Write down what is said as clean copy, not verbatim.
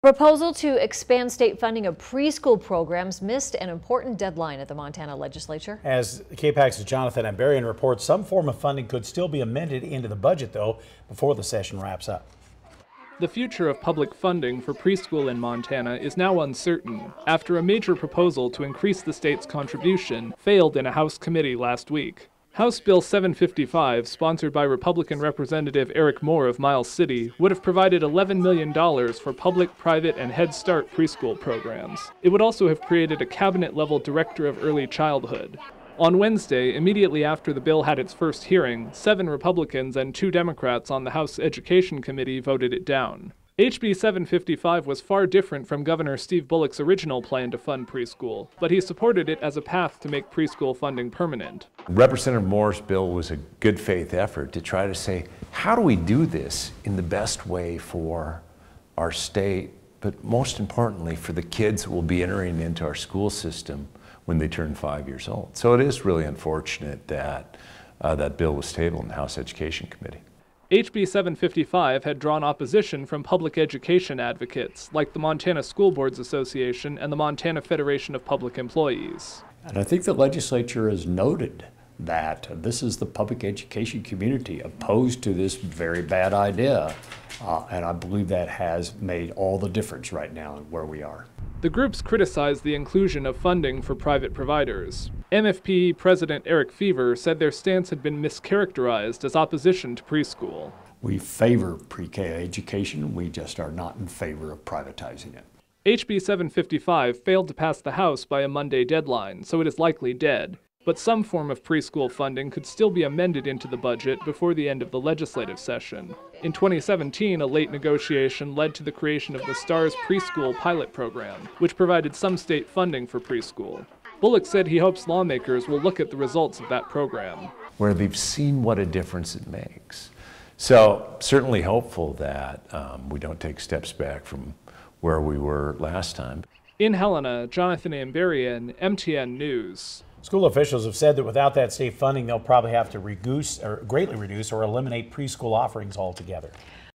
Proposal to expand state funding of preschool programs missed an important deadline at the Montana Legislature. As KPAX's Jonathan Ambarian reports, some form of funding could still be amended into the budget, though, before the session wraps up. The future of public funding for preschool in Montana is now uncertain after a major proposal to increase the state's contribution failed in a House committee last week. House Bill 755, sponsored by Republican Representative Eric Moore of Miles City, would have provided $11 million for public, private, and Head Start preschool programs. It would also have created a cabinet-level director of early childhood. On Wednesday, immediately after the bill had its first hearing, 7 Republicans and 2 Democrats on the House Education Committee voted it down. HB 755 was far different from Governor Steve Bullock's original plan to fund preschool, but he supported it as a path to make preschool funding permanent. Representative Moore's bill was a good faith effort to try to say, how do we do this in the best way for our state, but most importantly for the kids that will be entering into our school system when they turn 5 years old. So it is really unfortunate that that bill was tabled in the House Education Committee. HB 755 had drawn opposition from public education advocates like the Montana School Boards Association and the Montana Federation of Public Employees. And I think the legislature has noted that this is the public education community opposed to this very bad idea. And I believe that has made all the difference right now where we are. The groups criticized the inclusion of funding for private providers. MFP President Eric Fever said their stance had been mischaracterized as opposition to preschool. We favor pre-K education, we just are not in favor of privatizing it. HB 755 failed to pass the House by a Monday deadline, so it is likely dead. But some form of preschool funding could still be amended into the budget before the end of the legislative session. In 2017, a late negotiation led to the creation of the STARS preschool pilot program, which provided some state funding for preschool. Bullock said he hopes lawmakers will look at the results of that program, where they've seen what a difference it makes. So certainly hopeful that we don't take steps back from where we were last time. In Helena, Jonathan Ambarian, MTN News. School officials have said that without that state funding, they'll probably have to greatly reduce or eliminate preschool offerings altogether.